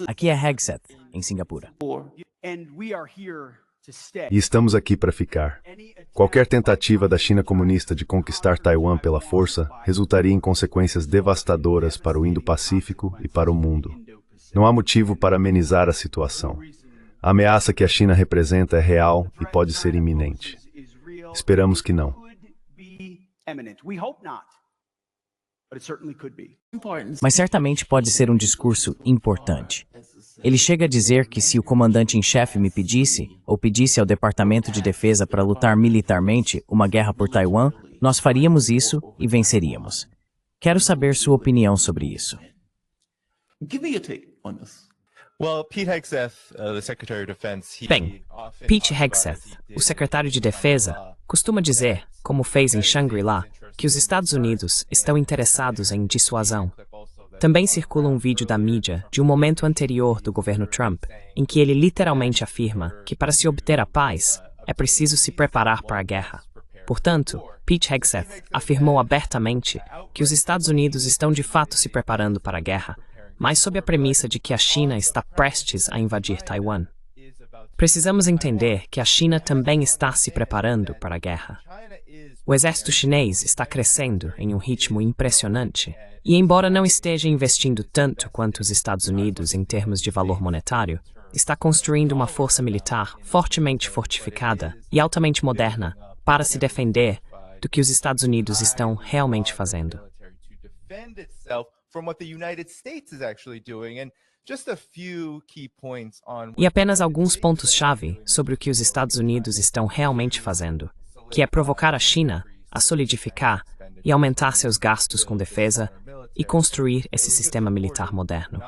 Aqui é Hegseth, em Singapura. E estamos aqui para ficar. Qualquer tentativa da China comunista de conquistar Taiwan pela força resultaria em consequências devastadoras para o Indo-Pacífico e para o mundo. Não há motivo para amenizar a situação. A ameaça que a China representa é real e pode ser iminente. Esperamos que não. Mas certamente pode ser um discurso importante. Ele chega a dizer que se o comandante em chefe me pedisse, ou pedisse ao Departamento de Defesa para lutar militarmente uma guerra por Taiwan, nós faríamos isso e venceríamos. Quero saber sua opinião sobre isso. Bem, Pete Hegseth, o secretário de Defesa, costuma dizer, como fez em Shangri-La, que os Estados Unidos estão interessados em dissuasão. Também circula um vídeo da mídia de um momento anterior do governo Trump, em que ele literalmente afirma que para se obter a paz, é preciso se preparar para a guerra. Portanto, Pete Hegseth afirmou abertamente que os Estados Unidos estão de fato se preparando para a guerra, mas sob a premissa de que a China está prestes a invadir Taiwan. Precisamos entender que a China também está se preparando para a guerra. O exército chinês está crescendo em um ritmo impressionante e, embora não esteja investindo tanto quanto os Estados Unidos em termos de valor monetário, está construindo uma força militar fortemente fortificada e altamente moderna para se defender do que os Estados Unidos estão realmente fazendo. E apenas alguns pontos-chave sobre o que os Estados Unidos estão realmente fazendo, que é provocar a China a solidificar e aumentar seus gastos com defesa e construir esse sistema militar moderno.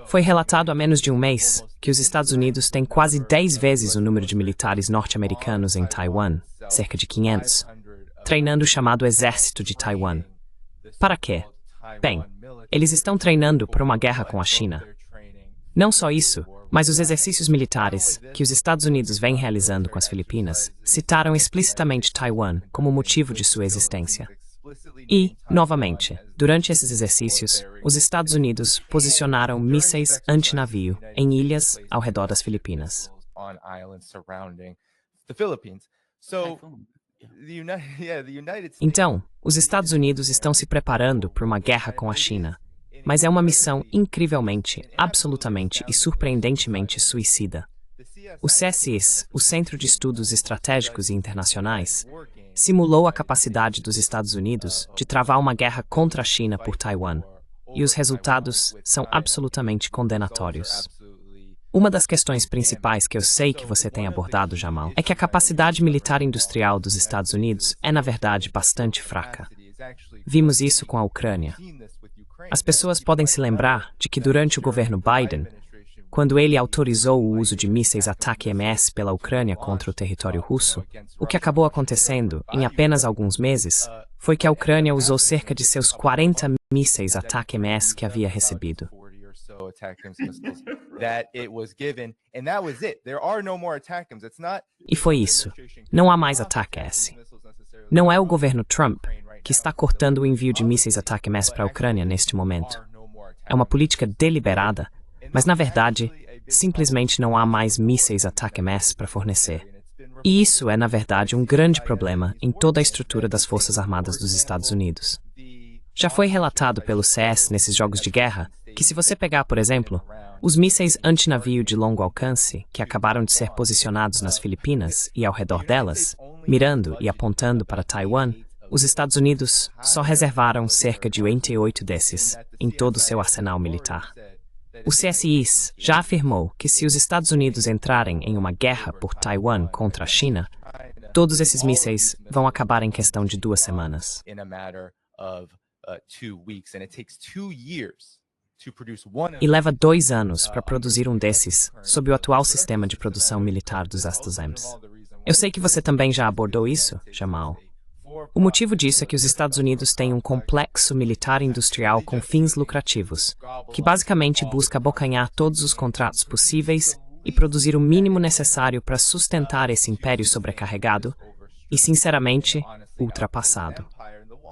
Foi relatado há menos de um mês que os Estados Unidos têm quase 10 vezes o número de militares norte-americanos em Taiwan, cerca de 500, treinando o chamado Exército de Taiwan. Para quê? Bem, eles estão treinando para uma guerra com a China. Não só isso, mas os exercícios militares que os Estados Unidos vêm realizando com as Filipinas citaram explicitamente Taiwan como motivo de sua existência. E, novamente, durante esses exercícios, os Estados Unidos posicionaram mísseis antinavio em ilhas ao redor das Filipinas. Então, os Estados Unidos estão se preparando para uma guerra com a China, mas é uma missão incrivelmente, absolutamente e surpreendentemente suicida. O CSIS, o Centro de Estudos Estratégicos e Internacionais, simulou a capacidade dos Estados Unidos de travar uma guerra contra a China por Taiwan, e os resultados são absolutamente condenatórios. Uma das questões principais que eu sei que você tem abordado, Jamal, é que a capacidade militar industrial dos Estados Unidos é, na verdade, bastante fraca. Vimos isso com a Ucrânia. As pessoas podem se lembrar de que durante o governo Biden, quando ele autorizou o uso de mísseis Ataque-MS pela Ucrânia contra o território russo, o que acabou acontecendo em apenas alguns meses foi que a Ucrânia usou cerca de seus 40 mísseis Ataque-MS que havia recebido. E foi isso. Não há mais Ataque-S. Não é o governo Trump que está cortando o envio de mísseis Ataque-MS para a Ucrânia neste momento. É uma política deliberada, mas na verdade, simplesmente não há mais mísseis Ataque-MS para fornecer. E isso é, na verdade, um grande problema em toda a estrutura das Forças Armadas dos Estados Unidos. Já foi relatado pelo CS nesses jogos de guerra que se você pegar, por exemplo, os mísseis antinavio de longo alcance que acabaram de ser posicionados nas Filipinas e ao redor delas, mirando e apontando para Taiwan, os Estados Unidos só reservaram cerca de 88 desses em todo o seu arsenal militar. O CSIS já afirmou que se os Estados Unidos entrarem em uma guerra por Taiwan contra a China, todos esses mísseis vão acabar em questão de 2 semanas. E leva 2 anos para produzir um desses sob o atual sistema de produção militar dos ASTOZEMs. Eu sei que você também já abordou isso, Jamal. O motivo disso é que os Estados Unidos têm um complexo militar industrial com fins lucrativos, que basicamente busca abocanhar todos os contratos possíveis e produzir o mínimo necessário para sustentar esse império sobrecarregado e, sinceramente, ultrapassado.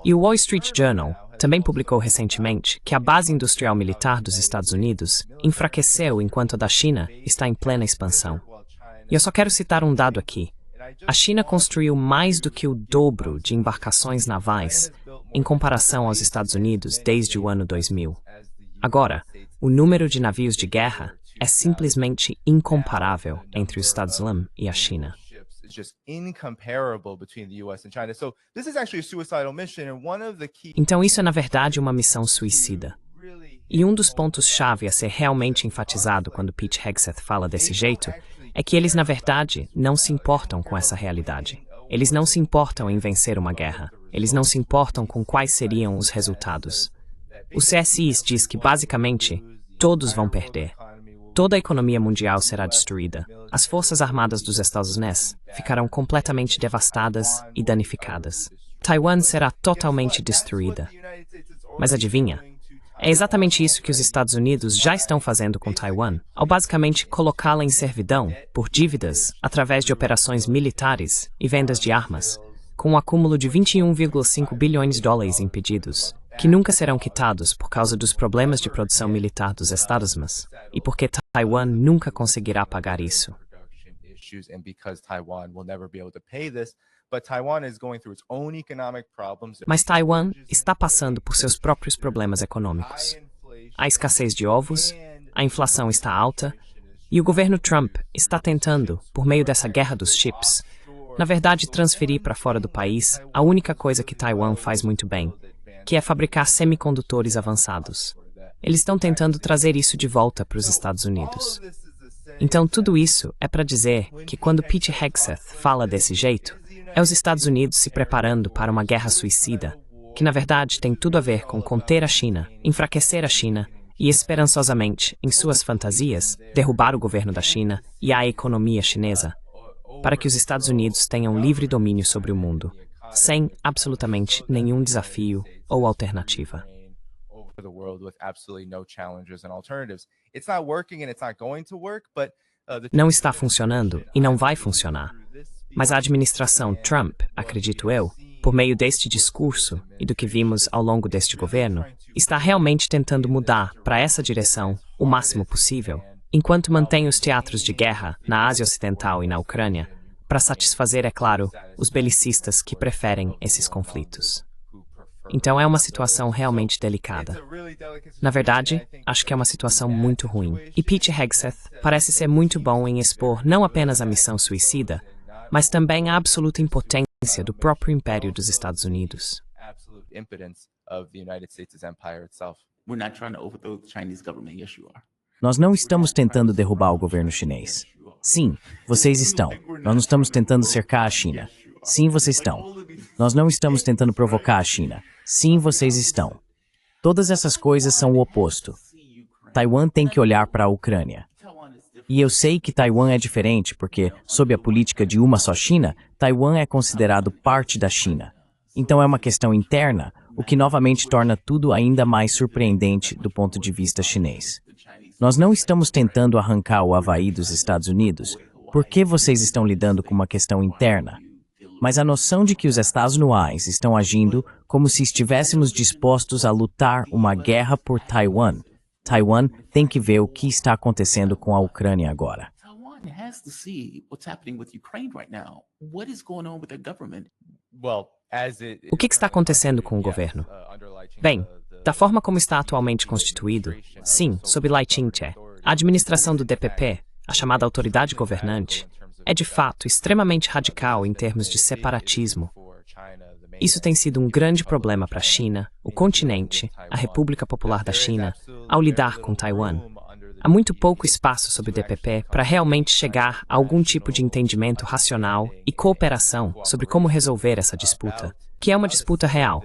E o Wall Street Journal, também publicou recentemente que a base industrial militar dos Estados Unidos enfraqueceu enquanto a da China está em plena expansão. E eu só quero citar um dado aqui. A China construiu mais do que o dobro de embarcações navais em comparação aos Estados Unidos desde o ano 2000. Agora, o número de navios de guerra é simplesmente incomparável entre os Estados Unidos e a China. Então isso é na verdade uma missão suicida. E um dos pontos-chave a ser realmente enfatizado quando Pete Hegseth fala desse jeito é que eles na verdade não se importam com essa realidade. Eles não se importam em vencer uma guerra. Eles não se importam com quais seriam os resultados. O CSI diz que basicamente todos vão perder. Toda a economia mundial será destruída. As forças armadas dos Estados Unidos ficarão completamente devastadas e danificadas. Taiwan será totalmente destruída. Mas adivinha? É exatamente isso que os Estados Unidos já estão fazendo com Taiwan, ao basicamente colocá-la em servidão por dívidas através de operações militares e vendas de armas, com um acúmulo de 21,5 bilhões de dólares em pedidos, que nunca serão quitados por causa dos problemas de produção militar dos Estados Unidos, e porque Taiwan nunca conseguirá pagar isso. Mas Taiwan está passando por seus próprios problemas econômicos. A escassez de ovos, a inflação está alta, e o governo Trump está tentando, por meio dessa guerra dos chips, na verdade transferir para fora do país a única coisa que Taiwan faz muito bem, que é fabricar semicondutores avançados. Eles estão tentando trazer isso de volta para os Estados Unidos. Então tudo isso é para dizer que quando Pete Hegseth fala desse jeito, é os Estados Unidos se preparando para uma guerra suicida, que na verdade tem tudo a ver com conter a China, enfraquecer a China e esperançosamente, em suas fantasias, derrubar o governo da China e a economia chinesa, para que os Estados Unidos tenham livre domínio sobre o mundo, sem absolutamente nenhum desafio ou alternativa. Não está funcionando e não vai funcionar. Mas a administração Trump, acredito eu, por meio deste discurso e do que vimos ao longo deste governo, está realmente tentando mudar para essa direção o máximo possível, enquanto mantém os teatros de guerra na Ásia Ocidental e na Ucrânia, para satisfazer, é claro, os belicistas que preferem esses conflitos. Então é uma situação realmente delicada. Na verdade, acho que é uma situação muito ruim. E Pete Hegseth parece ser muito bom em expor não apenas a missão suicida, mas também a absoluta impotência do próprio Império dos Estados Unidos. Nós não estamos tentando derrubar o governo chinês. Sim, vocês estão. Nós não estamos tentando cercar a China. Sim, vocês estão. Nós não estamos tentando provocar a China. Sim, vocês estão. Todas essas coisas são o oposto. Taiwan tem que olhar para a Ucrânia. E eu sei que Taiwan é diferente porque, sob a política de uma só China, Taiwan é considerado parte da China. Então é uma questão interna, o que novamente torna tudo ainda mais surpreendente do ponto de vista chinês. Nós não estamos tentando arrancar o Havaí dos Estados Unidos porque vocês estão lidando com uma questão interna. Mas a noção de que os Estados Unidos estão agindo como se estivéssemos dispostos a lutar uma guerra por Taiwan. Taiwan tem que ver o que está acontecendo com a Ucrânia agora. O que está acontecendo com o governo? Bem, da forma como está atualmente constituído, sim, sob Lai Ching-te, a administração do DPP, a chamada autoridade governante, é de fato extremamente radical em termos de separatismo. Isso tem sido um grande problema para a China, o continente, a República Popular da China, ao lidar com Taiwan. Há muito pouco espaço sob o DPP para realmente chegar a algum tipo de entendimento racional e cooperação sobre como resolver essa disputa, que é uma disputa real.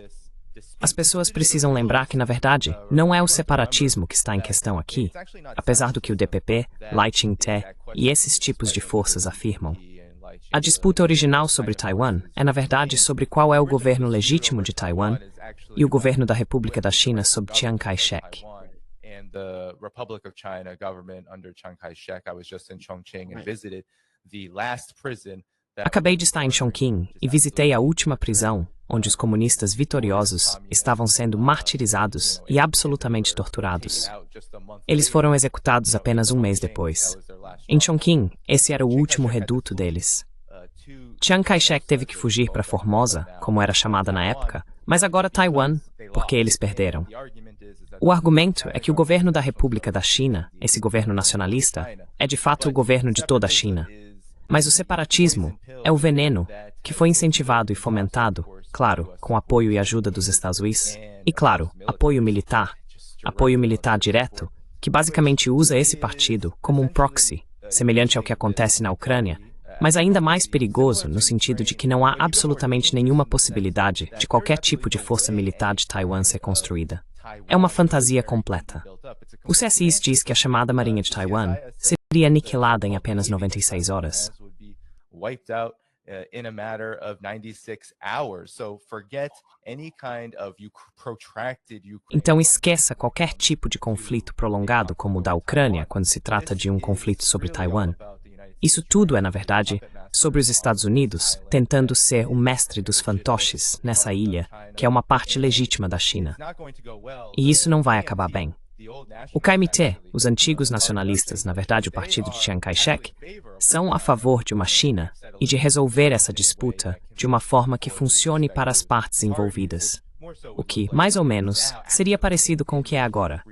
As pessoas precisam lembrar que, na verdade, não é o separatismo que está em questão aqui, apesar do que o DPP, Lai Ching-te e esses tipos de forças afirmam. A disputa original sobre Taiwan é, na verdade, sobre qual é o governo legítimo de Taiwan e o governo da República da China sob Chiang Kai-shek. Acabei de estar em Chongqing e visitei a última prisão onde os comunistas vitoriosos estavam sendo martirizados e absolutamente torturados. Eles foram executados apenas um mês depois. Em Chongqing, esse era o último reduto deles. Chiang Kai-shek teve que fugir para Formosa, como era chamada na época, mas agora Taiwan, porque eles perderam. O argumento é que o governo da República da China, esse governo nacionalista, é de fato o governo de toda a China. Mas o separatismo é o veneno que foi incentivado e fomentado, claro, com apoio e ajuda dos Estados Unidos, e claro, apoio militar direto, que basicamente usa esse partido como um proxy, semelhante ao que acontece na Ucrânia, mas ainda mais perigoso no sentido de que não há absolutamente nenhuma possibilidade de qualquer tipo de força militar de Taiwan ser construída. É uma fantasia completa. O CSIS diz que a chamada Marinha de Taiwan seria aniquilada em apenas 96 horas. Então esqueça qualquer tipo de conflito prolongado como o da Ucrânia quando se trata de um conflito sobre Taiwan. Isso tudo é, na verdade, sobre os Estados Unidos tentando ser o mestre dos fantoches nessa ilha, que é uma parte legítima da China. E isso não vai acabar bem. O KMT, os antigos nacionalistas, na verdade o partido de Chiang Kai-shek, são a favor de uma China e de resolver essa disputa de uma forma que funcione para as partes envolvidas. O que, mais ou menos, seria parecido com o que é agora.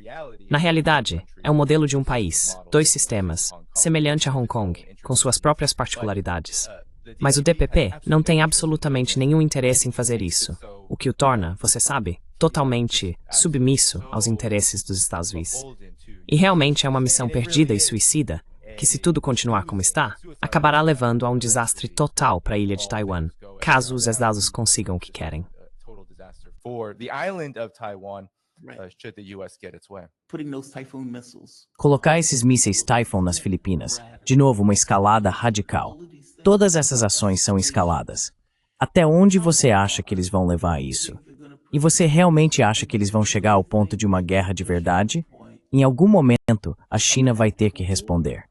Na realidade, é um modelo de um país, dois sistemas, semelhante a Hong Kong, com suas próprias particularidades. Mas o DPP não tem absolutamente nenhum interesse em fazer isso, o que o torna, você sabe, totalmente submisso aos interesses dos Estados Unidos. E realmente é uma missão perdida e suicida, que se tudo continuar como está, acabará levando a um desastre total para a ilha de Taiwan, caso os Estados consigam o que querem. Colocar esses mísseis Typhoon nas Filipinas, de novo uma escalada radical. Todas essas ações são escaladas. Até onde você acha que eles vão levar isso? E você realmente acha que eles vão chegar ao ponto de uma guerra de verdade? Em algum momento, a China vai ter que responder.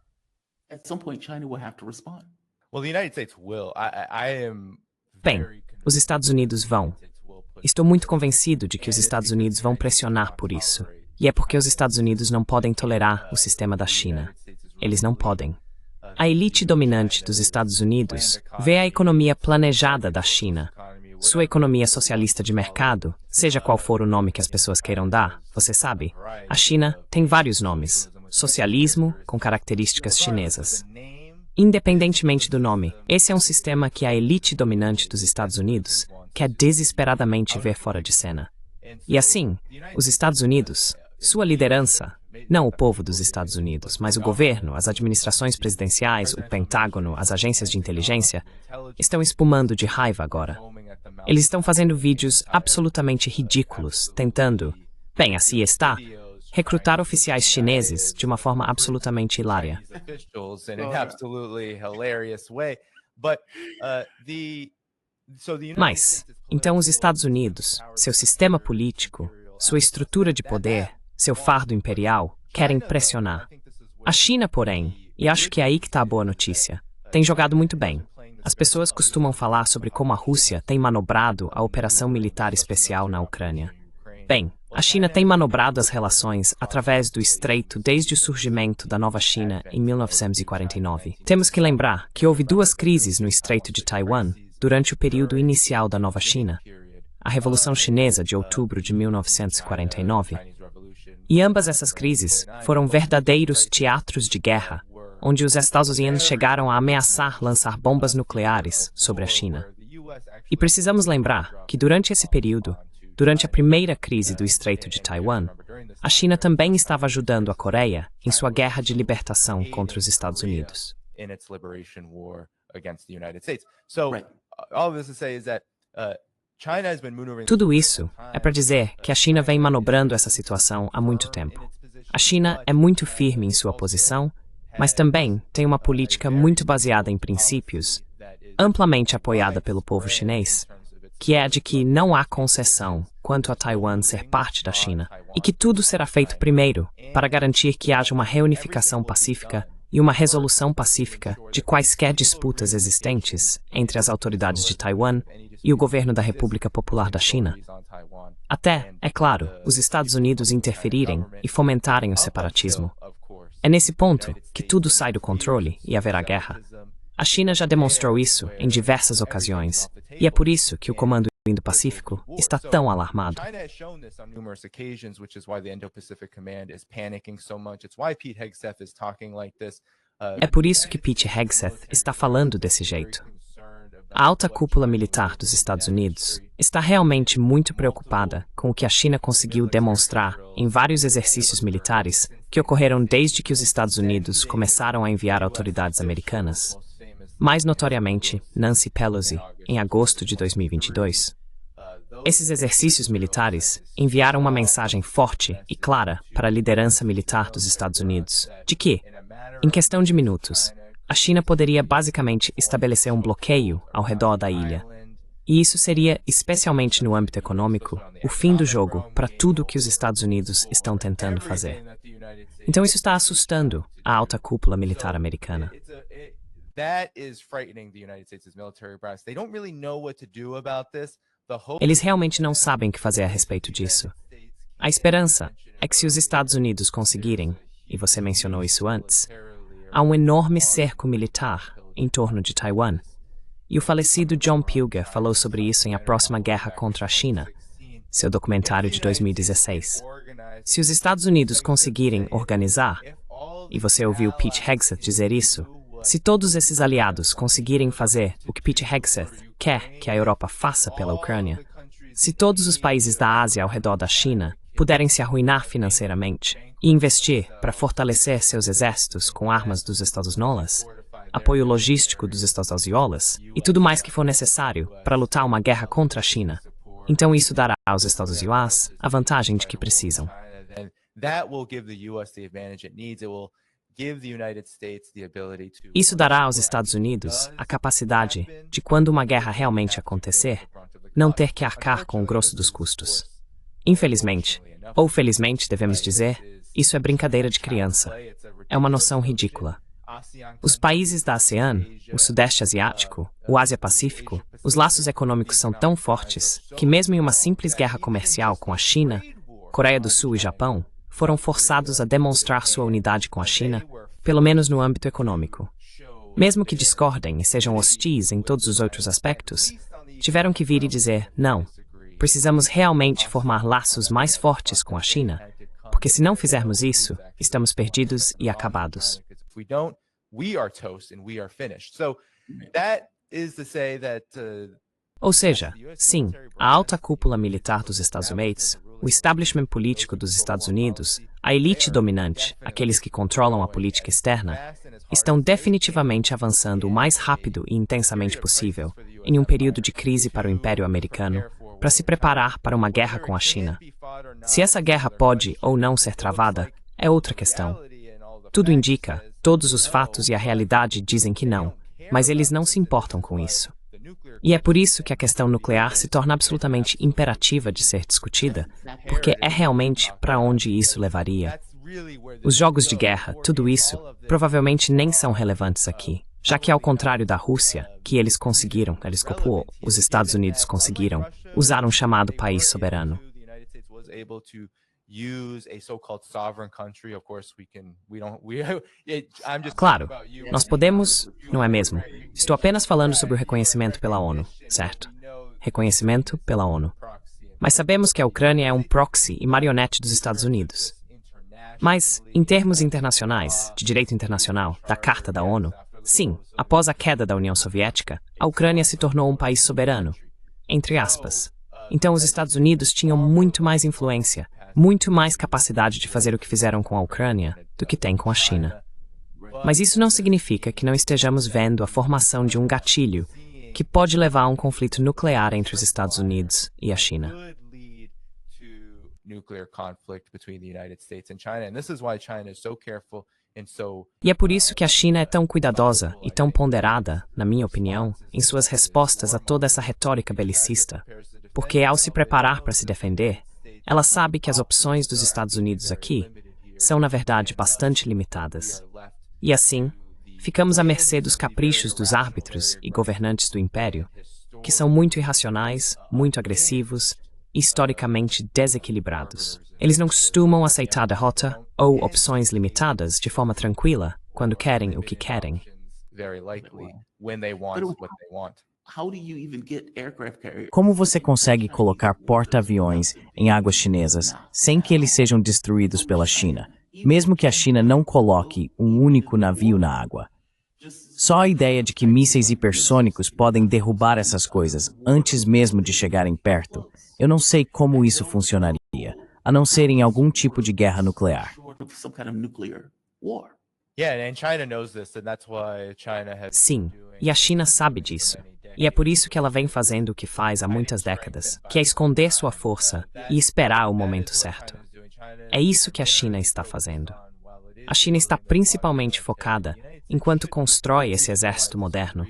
Bem, os Estados Unidos vão. Estou muito convencido de que os Estados Unidos vão pressionar por isso. E é porque os Estados Unidos não podem tolerar o sistema da China. Eles não podem. A elite dominante dos Estados Unidos vê a economia planejada da China. Sua economia socialista de mercado, seja qual for o nome que as pessoas queiram dar, você sabe, a China tem vários nomes. Socialismo com características chinesas. Independentemente do nome, esse é um sistema que a elite dominante dos Estados Unidos quer desesperadamente ver fora de cena. E assim, os Estados Unidos, sua liderança, não o povo dos Estados Unidos, mas o governo, as administrações presidenciais, o Pentágono, as agências de inteligência, estão espumando de raiva agora. Eles estão fazendo vídeos absolutamente ridículos, tentando, bem, assim está, recrutar oficiais chineses de uma forma absolutamente hilária. Mas, então os Estados Unidos, seu sistema político, sua estrutura de poder, seu fardo imperial, querem pressionar. A China, porém, e acho que é aí que está a boa notícia, tem jogado muito bem. As pessoas costumam falar sobre como a Rússia tem manobrado a operação militar especial na Ucrânia. Bem, a China tem manobrado as relações através do estreito desde o surgimento da Nova China em 1949. Temos que lembrar que houve duas crises no estreito de Taiwan durante o período inicial da Nova China, a Revolução Chinesa de outubro de 1949. E ambas essas crises foram verdadeiros teatros de guerra, onde os Estados Unidos chegaram a ameaçar lançar bombas nucleares sobre a China. E precisamos lembrar que durante esse período, durante a primeira crise do Estreito de Taiwan, a China também estava ajudando a Coreia em sua guerra de libertação contra os Estados Unidos. Tudo isso é para dizer que a China vem manobrando essa situação há muito tempo. A China é muito firme em sua posição, mas também tem uma política muito baseada em princípios, amplamente apoiada pelo povo chinês, que é a de que não há concessão quanto a Taiwan ser parte da China, e que tudo será feito primeiro para garantir que haja uma reunificação pacífica e uma resolução pacífica de quaisquer disputas existentes entre as autoridades de Taiwan e o governo da República Popular da China. Até, é claro, os Estados Unidos interferirem e fomentarem o separatismo. É nesse ponto que tudo sai do controle e haverá guerra. A China já demonstrou isso em diversas ocasiões, e é por isso que o Comando Indo-Pacífico está tão alarmado. É por isso que Pete Hegseth está falando desse jeito. A alta cúpula militar dos Estados Unidos está realmente muito preocupada com o que a China conseguiu demonstrar em vários exercícios militares que ocorreram desde que os Estados Unidos começaram a enviar autoridades americanas. Mais notoriamente, Nancy Pelosi, em agosto de 2022. Esses exercícios militares enviaram uma mensagem forte e clara para a liderança militar dos Estados Unidos, de que, em questão de minutos, a China poderia basicamente estabelecer um bloqueio ao redor da ilha. E isso seria, especialmente no âmbito econômico, o fim do jogo para tudo o que os Estados Unidos estão tentando fazer. Então isso está assustando a alta cúpula militar americana. Eles realmente não sabem o que fazer a respeito disso. A esperança é que se os Estados Unidos conseguirem, e você mencionou isso antes, há um enorme cerco militar em torno de Taiwan. E o falecido John Pilger falou sobre isso em A Próxima Guerra contra a China, seu documentário de 2016. Se os Estados Unidos conseguirem organizar, e você ouviu Pete Hegseth dizer isso, se todos esses aliados conseguirem fazer o que Pete Hegseth quer que a Europa faça pela Ucrânia, se todos os países da Ásia ao redor da China puderem se arruinar financeiramente e investir para fortalecer seus exércitos com armas dos Estados Nolas, apoio logístico dos Estados Iolas e tudo mais que for necessário para lutar uma guerra contra a China, então isso dará aos Estados Ioás a vantagem de que precisam. Isso dará aos Estados Unidos a capacidade de, quando uma guerra realmente acontecer, não ter que arcar com o grosso dos custos. Infelizmente, ou felizmente devemos dizer, isso é brincadeira de criança. É uma noção ridícula. Os países da ASEAN, o Sudeste Asiático, o Ásia-Pacífico, os laços econômicos são tão fortes que mesmo em uma simples guerra comercial com a China, Coreia do Sul e Japão, foram forçados a demonstrar sua unidade com a China, pelo menos no âmbito econômico. Mesmo que discordem e sejam hostis em todos os outros aspectos, tiveram que vir e dizer, não, precisamos realmente formar laços mais fortes com a China, porque se não fizermos isso, estamos perdidos e acabados. Ou seja, sim, a alta cúpula militar dos Estados Unidos, o establishment político dos Estados Unidos, a elite dominante, aqueles que controlam a política externa, estão definitivamente avançando o mais rápido e intensamente possível em um período de crise para o Império Americano, para se preparar para uma guerra com a China. Se essa guerra pode ou não ser travada, é outra questão. Tudo indica, todos os fatos e a realidade dizem que não, mas eles não se importam com isso. E é por isso que a questão nuclear se torna absolutamente imperativa de ser discutida, porque é realmente para onde isso levaria. Os jogos de guerra, tudo isso, provavelmente nem são relevantes aqui, já que ao contrário da Rússia, que eles conseguiram, os Estados Unidos conseguiram, usar um chamado país soberano. Claro, nós podemos, não é mesmo? Estou apenas falando sobre o reconhecimento pela ONU, certo? Reconhecimento pela ONU. Mas sabemos que a Ucrânia é um proxy e marionete dos Estados Unidos. Mas, em termos internacionais, de direito internacional, da Carta da ONU, sim, após a queda da União Soviética, a Ucrânia se tornou um país soberano, entre aspas. Então os Estados Unidos tinham muito mais influência, muito mais capacidade de fazer o que fizeram com a Ucrânia do que tem com a China. Mas isso não significa que não estejamos vendo a formação de um gatilho que pode levar a um conflito nuclear entre os Estados Unidos e a China. E é por isso que a China é tão cuidadosa e tão ponderada, na minha opinião, em suas respostas a toda essa retórica belicista, porque ao se preparar para se defender, ela sabe que as opções dos Estados Unidos aqui são, na verdade, bastante limitadas. E assim, ficamos à mercê dos caprichos dos árbitros e governantes do império, que são muito irracionais, muito agressivos e historicamente desequilibrados. Eles não costumam aceitar derrota ou opções limitadas de forma tranquila quando querem o que querem. Como você consegue colocar porta-aviões em águas chinesas sem que eles sejam destruídos pela China, mesmo que a China não coloque um único navio na água? Só a ideia de que mísseis hipersônicos podem derrubar essas coisas antes mesmo de chegarem perto, eu não sei como isso funcionaria, a não ser em algum tipo de guerra nuclear. Sim, e a China sabe disso. E é por isso que ela vem fazendo o que faz há muitas décadas, que é esconder sua força e esperar o momento certo. É isso que a China está fazendo. A China está principalmente focada enquanto constrói esse exército moderno.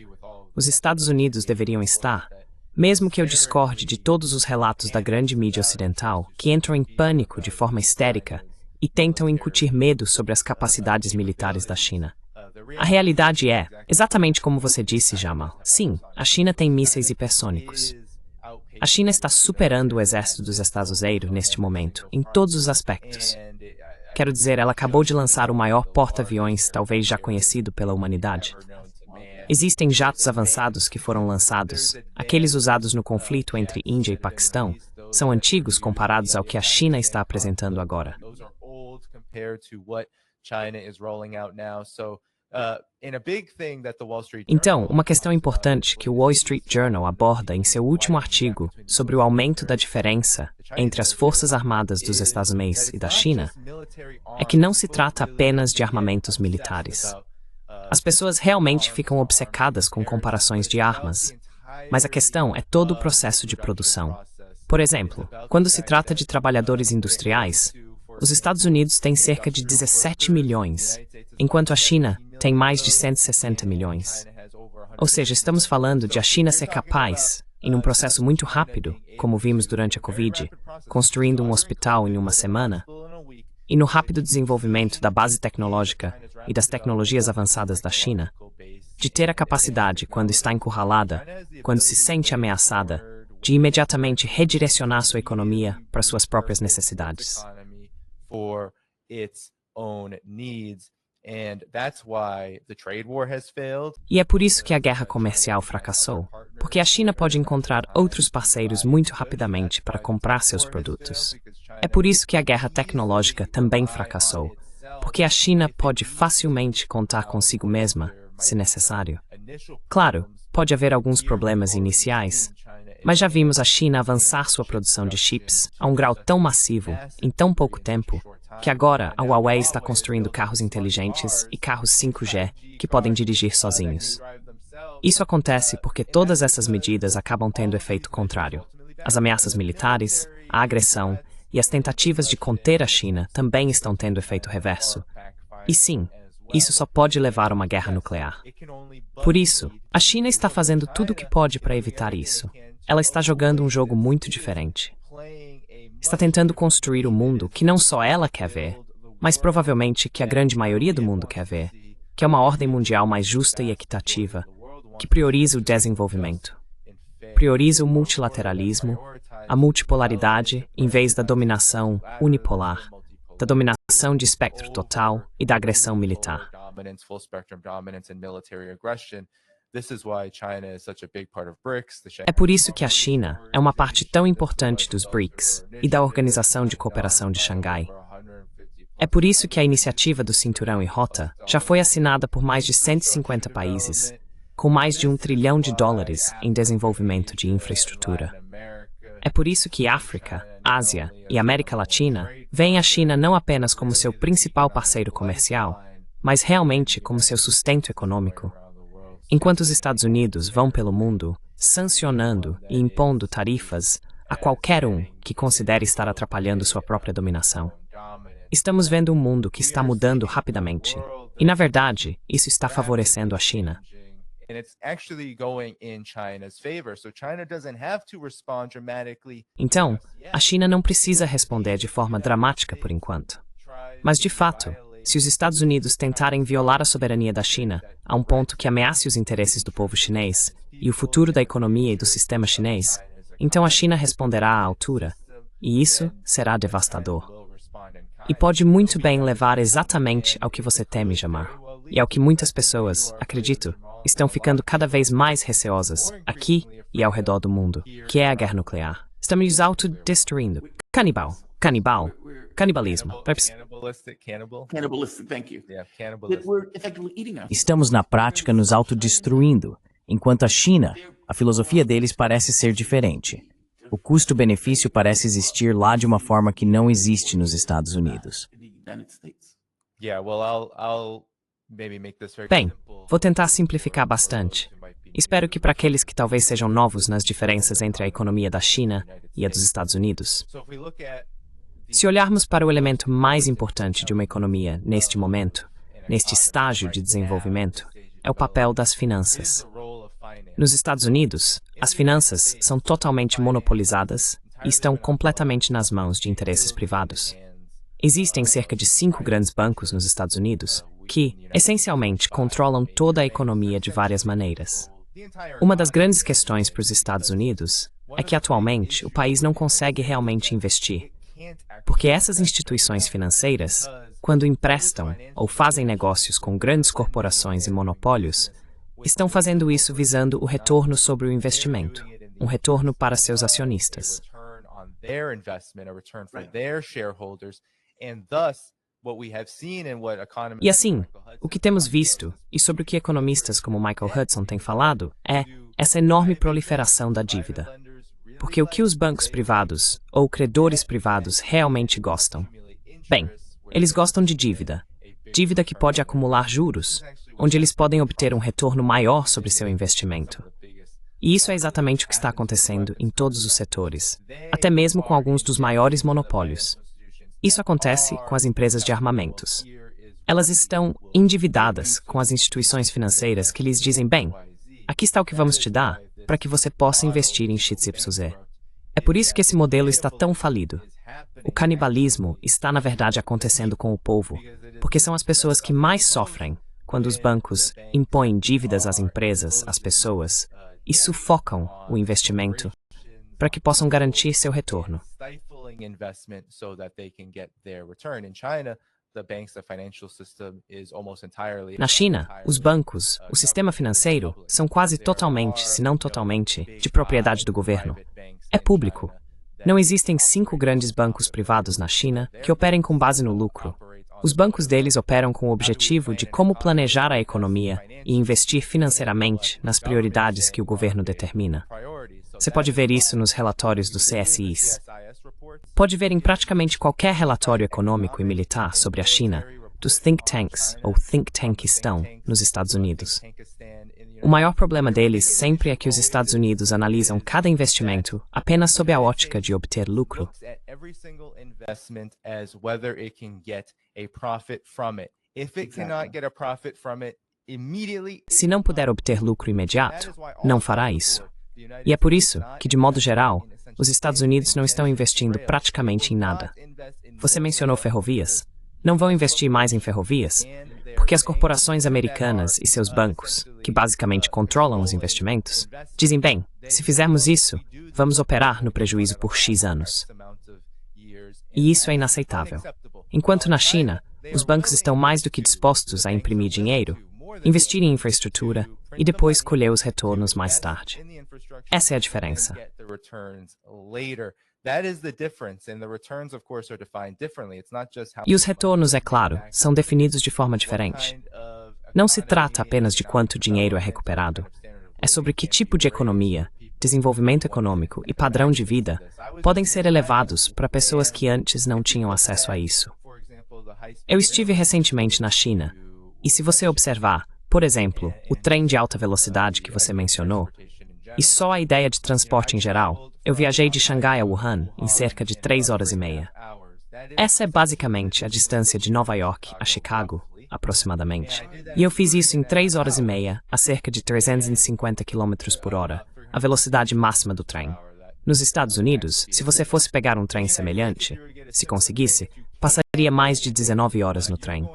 Os Estados Unidos deveriam estar, mesmo que eu discorde de todos os relatos da grande mídia ocidental, que entram em pânico de forma histérica e tentam incutir medo sobre as capacidades militares da China. A realidade é, exatamente como você disse, Jamal. Sim, a China tem mísseis hipersônicos. A China está superando o exército dos Estados Unidos neste momento, em todos os aspectos. Quero dizer, ela acabou de lançar o maior porta-aviões talvez já conhecido pela humanidade. Existem jatos avançados que foram lançados. Aqueles usados no conflito entre Índia e Paquistão são antigos comparados ao que a China está apresentando agora. Então, uma questão importante que o Wall Street Journal aborda em seu último artigo sobre o aumento da diferença entre as forças armadas dos Estados Unidos e da China é que não se trata apenas de armamentos militares. As pessoas realmente ficam obcecadas com comparações de armas, mas a questão é todo o processo de produção. Por exemplo, quando se trata de trabalhadores industriais, os Estados Unidos têm cerca de 17 milhões, enquanto a China tem mais de 160 milhões. Ou seja, estamos falando de a China ser capaz, em um processo muito rápido, como vimos durante a Covid, construindo um hospital em uma semana, e no rápido desenvolvimento da base tecnológica e das tecnologias avançadas da China, de ter a capacidade, quando está encurralada, quando se sente ameaçada, de imediatamente redirecionar sua economia para suas próprias necessidades. E é por isso que a guerra comercial fracassou, porque a China pode encontrar outros parceiros muito rapidamente para comprar seus produtos. É por isso que a guerra tecnológica também fracassou, porque a China pode facilmente contar consigo mesma, se necessário. Claro, pode haver alguns problemas iniciais, mas já vimos a China avançar sua produção de chips a um grau tão massivo, em tão pouco tempo, que agora a Huawei está construindo carros inteligentes e carros 5G que podem dirigir sozinhos. Isso acontece porque todas essas medidas acabam tendo efeito contrário. As ameaças militares, a agressão e as tentativas de conter a China também estão tendo efeito reverso. E sim, isso só pode levar a uma guerra nuclear. Por isso, a China está fazendo tudo o que pode para evitar isso. Ela está jogando um jogo muito diferente. Está tentando construir o mundo que não só ela quer ver, mas provavelmente que a grande maioria do mundo quer ver, que é uma ordem mundial mais justa e equitativa, que prioriza o desenvolvimento, prioriza o multilateralismo, a multipolaridade em vez da dominação unipolar, da dominação de espectro total e da agressão militar. É por isso que a China é uma parte tão importante dos BRICS e da Organização de Cooperação de Xangai. É por isso que a iniciativa do Cinturão e Rota já foi assinada por mais de 150 países, com mais de $1 trilhão em desenvolvimento de infraestrutura. É por isso que África, Ásia e América Latina veem a China não apenas como seu principal parceiro comercial, mas realmente como seu sustento econômico. Enquanto os Estados Unidos vão pelo mundo sancionando e impondo tarifas a qualquer um que considere estar atrapalhando sua própria dominação. Estamos vendo um mundo que está mudando rapidamente, e na verdade, isso está favorecendo a China. Então, a China não precisa responder de forma dramática por enquanto. Mas, de fato, se os Estados Unidos tentarem violar a soberania da China a um ponto que ameace os interesses do povo chinês e o futuro da economia e do sistema chinês, então a China responderá à altura, e isso será devastador. E pode muito bem levar exatamente ao que você teme, Jamar, e ao que muitas pessoas, acredito, estão ficando cada vez mais receosas, aqui e ao redor do mundo, que é a guerra nuclear. Estamos nos autodestruindo. Canibalismo. Cannibalistic, thank you. That we're effectively eating us. Estamos na prática nos autodestruindo, enquanto a China, a filosofia deles parece ser diferente. O custo-benefício parece existir lá de uma forma que não existe nos Estados Unidos. Bem, vou tentar simplificar bastante. Espero que para aqueles que talvez sejam novos nas diferenças entre a economia da China e a dos Estados Unidos. Se olharmos para o elemento mais importante de uma economia neste momento, neste estágio de desenvolvimento, é o papel das finanças. Nos Estados Unidos, as finanças são totalmente monopolizadas e estão completamente nas mãos de interesses privados. Existem cerca de 5 grandes bancos nos Estados Unidos que, essencialmente, controlam toda a economia de várias maneiras. Uma das grandes questões para os Estados Unidos é que, atualmente, o país não consegue realmente investir, porque essas instituições financeiras, quando emprestam ou fazem negócios com grandes corporações e monopólios, estão fazendo isso visando o retorno sobre o investimento, um retorno para seus acionistas. E assim, o que temos visto, e sobre o que economistas como Michael Hudson têm falado, é essa enorme proliferação da dívida. Porque o que os bancos privados, ou credores privados, realmente gostam? Bem, eles gostam de dívida. Dívida que pode acumular juros, onde eles podem obter um retorno maior sobre seu investimento. E isso é exatamente o que está acontecendo em todos os setores, até mesmo com alguns dos maiores monopólios. Isso acontece com as empresas de armamentos. Elas estão endividadas com as instituições financeiras que lhes dizem, bem, aqui está o que vamos te dar para que você possa investir em XYZ. É por isso que esse modelo está tão falido. O canibalismo está, na verdade, acontecendo com o povo, porque são as pessoas que mais sofrem quando os bancos impõem dívidas às empresas, às pessoas, e sufocam o investimento para que possam garantir seu retorno. Na China, os bancos, o sistema financeiro, são quase totalmente, se não totalmente, de propriedade do governo. É público. Não existem 5 grandes bancos privados na China que operem com base no lucro. Os bancos deles operam com o objetivo de como planejar a economia e investir financeiramente nas prioridades que o governo determina. Você pode ver isso nos relatórios dos CSIs. Pode ver em praticamente qualquer relatório econômico e militar sobre a China, dos think tanks ou think tankistão nos Estados Unidos. O maior problema deles sempre é que os Estados Unidos analisam cada investimento apenas sob a ótica de obter lucro. Se não puder obter lucro imediato, não fará isso. E é por isso que, de modo geral, os Estados Unidos não estão investindo praticamente em nada. Você mencionou ferrovias. Não vão investir mais em ferrovias, porque as corporações americanas e seus bancos, que basicamente controlam os investimentos, dizem, bem, se fizermos isso, vamos operar no prejuízo por X anos. E isso é inaceitável. Enquanto na China, os bancos estão mais do que dispostos a imprimir dinheiro, investir em infraestrutura e depois colher os retornos mais tarde. Essa é a diferença. E os retornos, é claro, são definidos de forma diferente. Não se trata apenas de quanto dinheiro é recuperado. É sobre que tipo de economia, desenvolvimento econômico e padrão de vida podem ser elevados para pessoas que antes não tinham acesso a isso. Eu estive recentemente na China, e se você observar, por exemplo, o trem de alta velocidade que você mencionou, e só a ideia de transporte em geral, eu viajei de Xangai a Wuhan em cerca de 3 horas e meia. Essa é basicamente a distância de Nova York a Chicago, aproximadamente. E eu fiz isso em 3 horas e meia, a cerca de 350 km por hora, a velocidade máxima do trem. Nos Estados Unidos, se você fosse pegar um trem semelhante, se conseguisse, passaria mais de 19 horas no trem.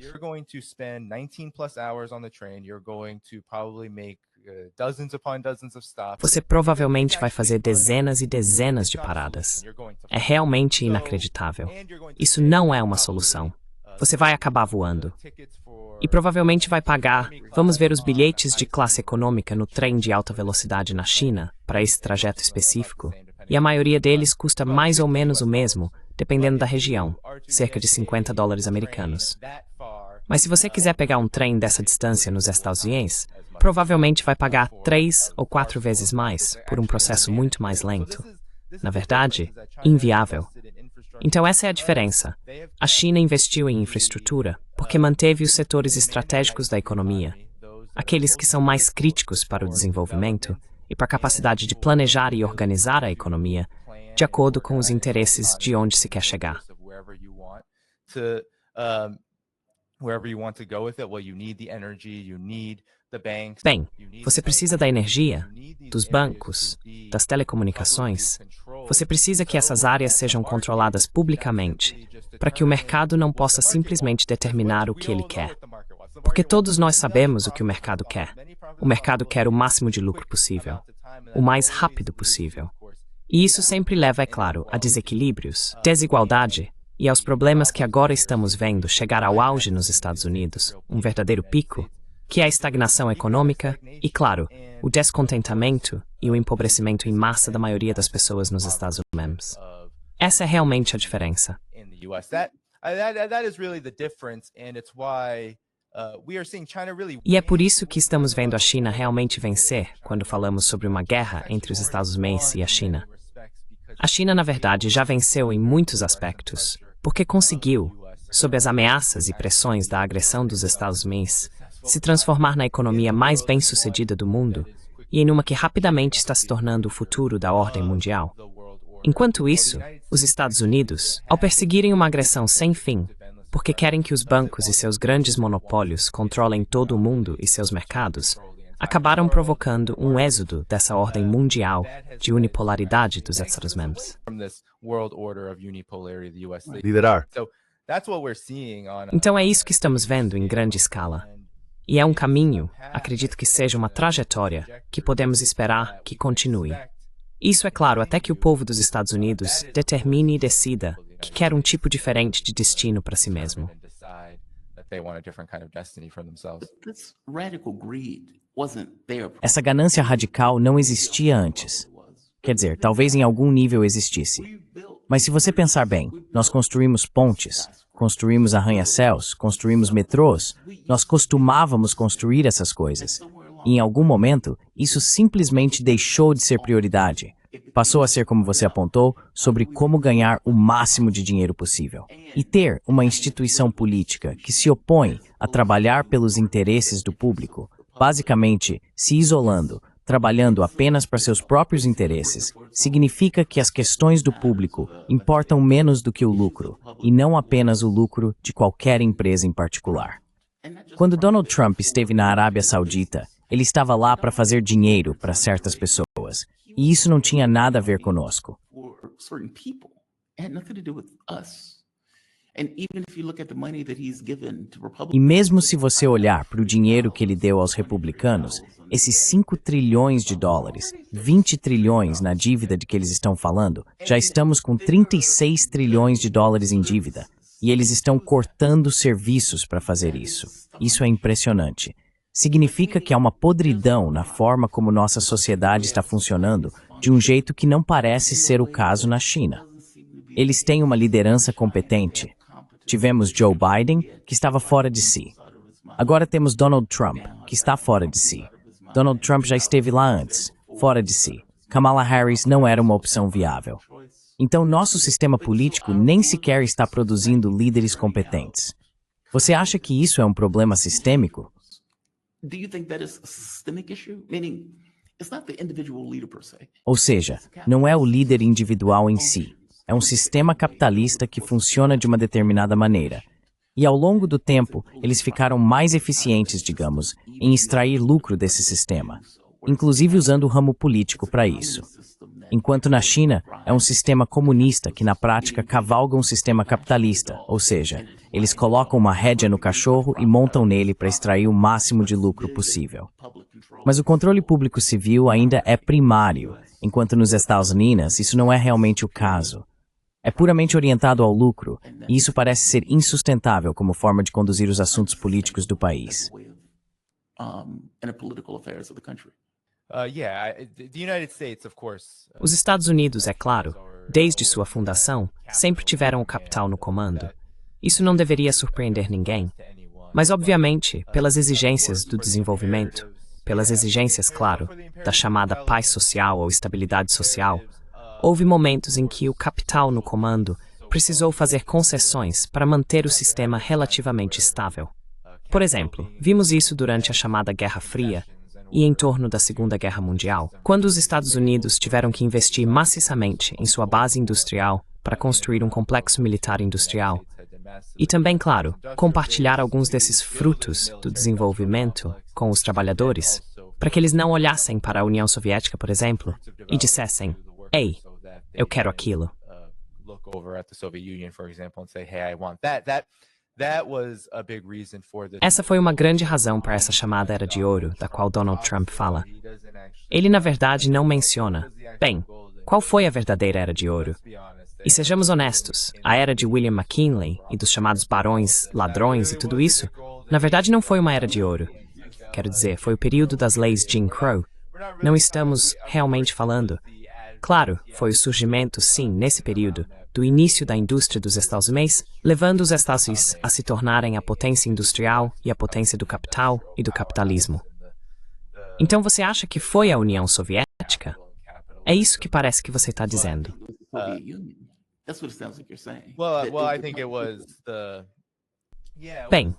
You're going to spend 19 plus hours on the train. You're going to probably make dozens upon dozens of stops. Você provavelmente vai fazer dezenas e dezenas de paradas. É realmente inacreditável. Isso não é uma solução. Você vai acabar voando. E provavelmente vai pagar, vamos ver os bilhetes de classe econômica no trem de alta velocidade na China, para esse trajeto específico, e a maioria deles custa mais ou menos o mesmo, dependendo da região, cerca de $50 americanos. Mas se você quiser pegar um trem dessa distância nos Estados Unidos, provavelmente vai pagar 3 ou 4 vezes mais, por um processo muito mais lento. Na verdade, inviável. Então essa é a diferença. A China investiu em infraestrutura porque manteve os setores estratégicos da economia, aqueles que são mais críticos para o desenvolvimento e para a capacidade de planejar e organizar a economia de acordo com os interesses de onde se quer chegar. Bem, você precisa da energia, dos bancos, das telecomunicações. Você precisa que essas áreas sejam controladas publicamente, para que o mercado não possa simplesmente determinar o que ele quer. Porque todos nós sabemos o que o mercado quer. O mercado quer o máximo de lucro possível, o mais rápido possível. E isso sempre leva, é claro, a desequilíbrios, desigualdade e aos problemas que agora estamos vendo chegar ao auge nos Estados Unidos, um verdadeiro pico, que é a estagnação econômica e, claro, o descontentamento e o empobrecimento em massa da maioria das pessoas nos Estados Unidos. Essa é realmente a diferença. E é por isso que estamos vendo a China realmente vencer quando falamos sobre uma guerra entre os Estados Unidos e a China. A China, na verdade, já venceu em muitos aspectos, porque conseguiu, sob as ameaças e pressões da agressão dos Estados Unidos, se transformar na economia mais bem-sucedida do mundo e em uma que rapidamente está se tornando o futuro da ordem mundial. Enquanto isso, os Estados Unidos, ao perseguirem uma agressão sem fim, porque querem que os bancos e seus grandes monopólios controlem todo o mundo e seus mercados, acabaram provocando um êxodo dessa ordem mundial de unipolaridade dos Estados Unidos. Liderar. Então é isso que estamos vendo em grande escala. E é um caminho, acredito que seja uma trajetória, que podemos esperar que continue. Isso é claro até que o povo dos Estados Unidos determine e decida que quer um tipo diferente de destino para si mesmo. Essa ganância radical não existia antes. Quer dizer, talvez em algum nível existisse. Mas se você pensar bem, nós construímos pontes, construímos arranha-céus, construímos metrôs, nós costumávamos construir essas coisas. E em algum momento, isso simplesmente deixou de ser prioridade. Passou a ser, como você apontou, sobre como ganhar o máximo de dinheiro possível. E ter uma instituição política que se opõe a trabalhar pelos interesses do público, basicamente se isolando, trabalhando apenas para seus próprios interesses, significa que as questões do público importam menos do que o lucro, e não apenas o lucro de qualquer empresa em particular. Quando Donald Trump esteve na Arábia Saudita, ele estava lá para fazer dinheiro para certas pessoas, e isso não tinha nada a ver conosco. E mesmo se você olhar para o dinheiro que ele deu aos republicanos, esses 5 trilhões de dólares, 20 trilhões na dívida de que eles estão falando, já estamos com 36 trilhões de dólares em dívida. E eles estão cortando serviços para fazer isso. Isso é impressionante. Significa que há uma podridão na forma como nossa sociedade está funcionando, de um jeito que não parece ser o caso na China. Eles têm uma liderança competente. Tivemos Joe Biden, que estava fora de si. Agora temos Donald Trump, que está fora de si. Donald Trump já esteve lá antes, fora de si. Kamala Harris não era uma opção viável. Então, nosso sistema político nem sequer está produzindo líderes competentes. Você acha que isso é um problema sistêmico? Ou seja, não é o líder individual em si. É um sistema capitalista que funciona de uma determinada maneira. E ao longo do tempo, eles ficaram mais eficientes, digamos, em extrair lucro desse sistema, inclusive usando o ramo político para isso. enquanto na China é um sistema comunista que na prática cavalga um sistema capitalista, ou seja, eles colocam uma rédea no cachorro e montam nele para extrair o máximo de lucro possível. Mas o controle público civil ainda é primário, enquanto nos Estados Unidos isso não é realmente o caso. É puramente orientado ao lucro, e isso parece ser insustentável como forma de conduzir os assuntos políticos do país. Os Estados Unidos, é claro, desde sua fundação, sempre tiveram o capital no comando. Isso não deveria surpreender ninguém. Mas, obviamente, pelas exigências do desenvolvimento, pelas exigências, claro, da chamada paz social ou estabilidade social, houve momentos em que o capital no comando precisou fazer concessões para manter o sistema relativamente estável. Por exemplo, vimos isso durante a chamada Guerra Fria e em torno da Segunda Guerra Mundial, quando os Estados Unidos tiveram que investir maciçamente em sua base industrial para construir um complexo militar industrial. E também, claro, compartilhar alguns desses frutos do desenvolvimento com os trabalhadores, para que eles não olhassem para a União Soviética, por exemplo, e dissessem: "Ei, eu quero aquilo." Essa foi uma grande razão para essa chamada Era de Ouro, da qual Donald Trump fala. Ele, na verdade, não menciona, bem, qual foi a verdadeira Era de Ouro? E sejamos honestos, a era de William McKinley e dos chamados barões, ladrões e tudo isso, na verdade não foi uma Era de Ouro. Quero dizer, foi o período das leis Jim Crow. Não estamos realmente falando. Claro, foi o surgimento, sim, nesse período, do início da indústria dos Estados Unidos, levando os Estados Unidos a se tornarem a potência industrial e a potência do capital e do capitalismo. Então você acha que foi a União Soviética? É isso que parece que você está dizendo. Bem,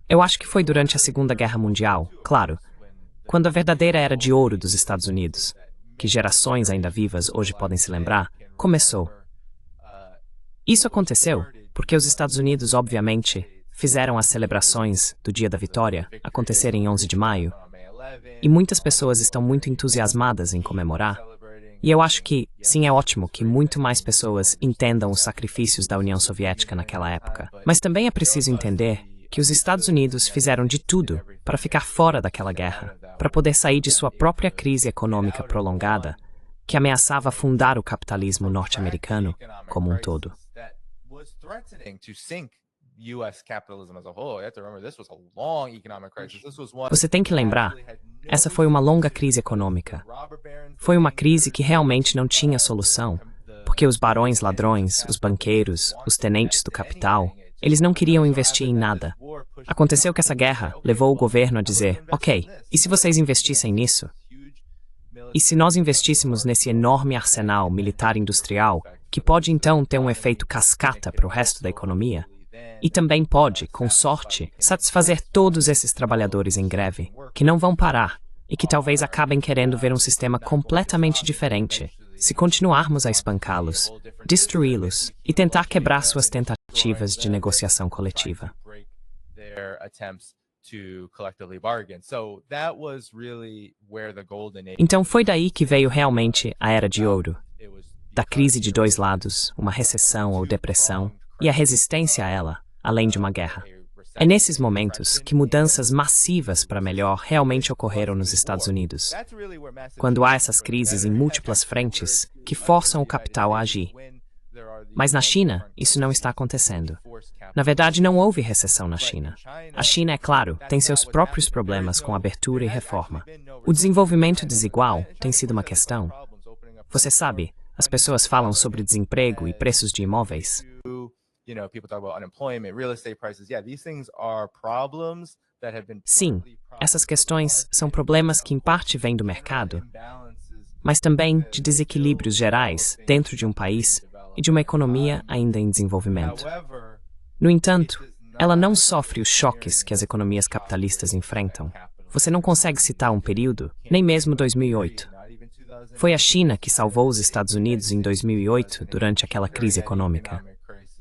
eu acho que foi durante a Segunda Guerra Mundial, claro, quando a verdadeira Era de Ouro dos Estados Unidos, que gerações ainda vivas hoje podem se lembrar, começou. Isso aconteceu porque os Estados Unidos, obviamente, fizeram as celebrações do Dia da Vitória acontecerem em 11 de maio, e muitas pessoas estão muito entusiasmadas em comemorar. E eu acho que, sim, é ótimo que muito mais pessoas entendam os sacrifícios da União Soviética naquela época. Mas também é preciso entender que os Estados Unidos fizeram de tudo para ficar fora daquela guerra, para poder sair de sua própria crise econômica prolongada, que ameaçava afundar o capitalismo norte-americano como um todo. Você tem que lembrar, essa foi uma longa crise econômica. Foi uma crise que realmente não tinha solução, porque os barões ladrões, os banqueiros, os tenentes do capital, eles não queriam investir em nada. Aconteceu que essa guerra levou o governo a dizer, ok, e se vocês investissem nisso? E se nós investíssemos nesse enorme arsenal militar industrial, que pode então ter um efeito cascata para o resto da economia? E também pode, com sorte, satisfazer todos esses trabalhadores em greve, que não vão parar e que talvez acabem querendo ver um sistema completamente diferente, se continuarmos a espancá-los, destruí-los e tentar quebrar suas tentativas de negociação coletiva. Então foi daí que veio realmente a Era de Ouro, da crise de dois lados, uma recessão ou depressão, e a resistência a ela, além de uma guerra. É nesses momentos que mudanças massivas para melhor realmente ocorreram nos Estados Unidos. Quando há essas crises em múltiplas frentes que forçam o capital a agir. Mas na China, isso não está acontecendo. Na verdade, não houve recessão na China. A China, é claro, tem seus próprios problemas com abertura e reforma. O desenvolvimento desigual tem sido uma questão. Você sabe, as pessoas falam sobre desemprego e preços de imóveis. Sim, essas questões são problemas que em parte vêm do mercado, mas também de desequilíbrios gerais dentro de um país e de uma economia ainda em desenvolvimento. No entanto, ela não sofre os choques que as economias capitalistas enfrentam. Você não consegue citar um período, nem mesmo 2008. Foi a China que salvou os Estados Unidos em 2008 durante aquela crise econômica.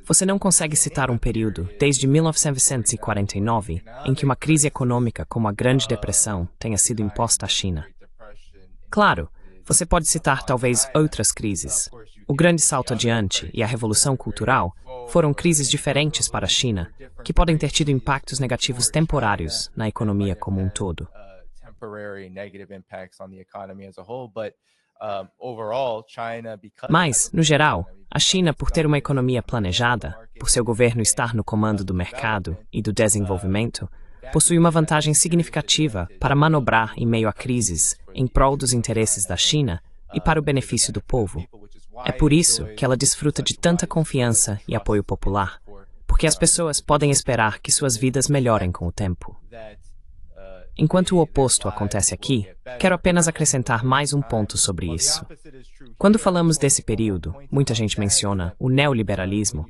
Você não consegue citar um período, desde 1949, em que uma crise econômica como a Grande Depressão tenha sido imposta à China. Claro, Você pode citar talvez outras crises. O grande salto adiante e a revolução cultural foram crises diferentes para a China, que podem ter tido impactos negativos temporários na economia como um todo. Mas, no geral, a China, por ter uma economia planejada, por seu governo estar no comando do mercado e do desenvolvimento, possui uma vantagem significativa para manobrar em meio a crises em prol dos interesses da China e para o benefício do povo. É por isso que ela desfruta de tanta confiança e apoio popular, porque as pessoas podem esperar que suas vidas melhorem com o tempo. Enquanto o oposto acontece aqui, quero apenas acrescentar mais um ponto sobre isso. Quando falamos desse período, muita gente menciona o neoliberalismo.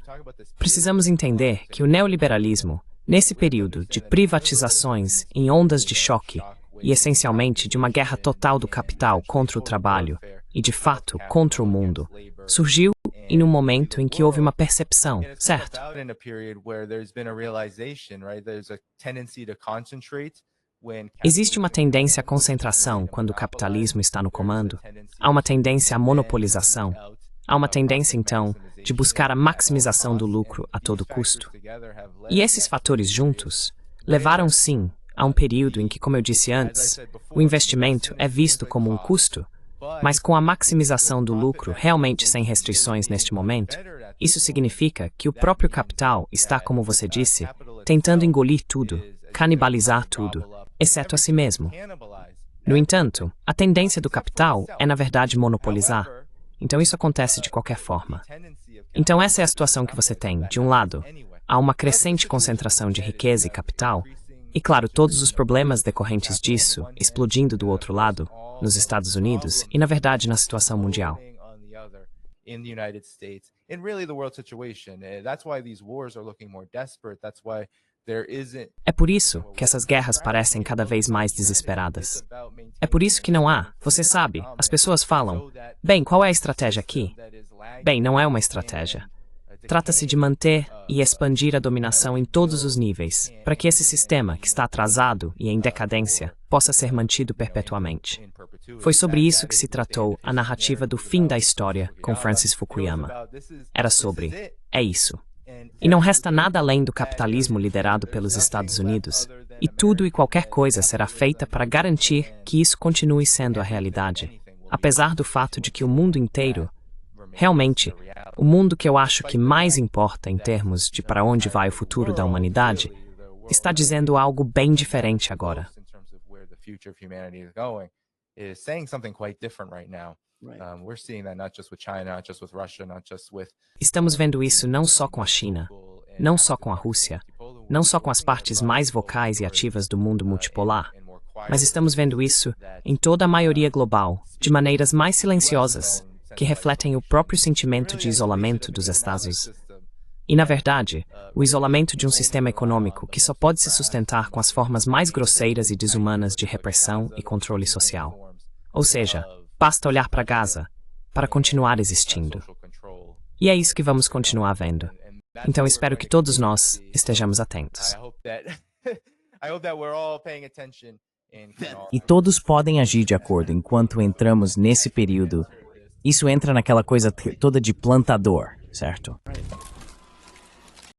Precisamos entender que o neoliberalismo, nesse período de privatizações em ondas de choque e essencialmente de uma guerra total do capital contra o trabalho e, de fato, contra o mundo, surgiu em um momento em que houve uma percepção, certo? Existe uma tendência à concentração quando o capitalismo está no comando. Há uma tendência à monopolização. Há uma tendência, então, de buscar a maximização do lucro a todo custo. E esses fatores juntos levaram, sim, a um período em que, como eu disse antes, o investimento é visto como um custo, mas com a maximização do lucro realmente sem restrições neste momento, isso significa que o próprio capital está, como você disse, tentando engolir tudo, canibalizar tudo, exceto a si mesmo. No entanto, a tendência do capital é, na verdade, monopolizar. Então isso acontece de qualquer forma. Então essa é a situação que você tem. De um lado, há uma crescente concentração de riqueza e capital, e claro, todos os problemas decorrentes disso explodindo do outro lado, nos Estados Unidos e, na verdade, na situação mundial. É por isso que essas guerras parecem cada vez mais desesperadas. É por isso que não há, você sabe, as pessoas falam, bem, qual é a estratégia aqui? Bem, não é uma estratégia. Trata-se de manter e expandir a dominação em todos os níveis, para que esse sistema, que está atrasado e em decadência, possa ser mantido perpetuamente. Foi sobre isso que se tratou a narrativa do fim da história com Francis Fukuyama. Era sobre, é isso. E não resta nada além do capitalismo liderado pelos Estados Unidos, e tudo e qualquer coisa será feita para garantir que isso continue sendo a realidade, apesar do fato de que o mundo inteiro, realmente, o mundo que eu acho que mais importa em termos de para onde vai o futuro da humanidade, está dizendo algo bem diferente agora. Estamos vendo isso não só com a China, não só com a Rússia, não só com as partes mais vocais e ativas do mundo multipolar, mas estamos vendo isso em toda a maioria global, de maneiras mais silenciosas, que refletem o próprio sentimento de isolamento dos Estados. E, na verdade, o isolamento de um sistema econômico que só pode se sustentar com as formas mais grosseiras e desumanas de repressão e controle social. Ou seja, basta olhar para Gaza para continuar existindo. E é isso que vamos continuar vendo. Então espero que todos nós estejamos atentos. E todos podem agir de acordo enquanto entramos nesse período. Isso entra naquela coisa toda de plantador, certo?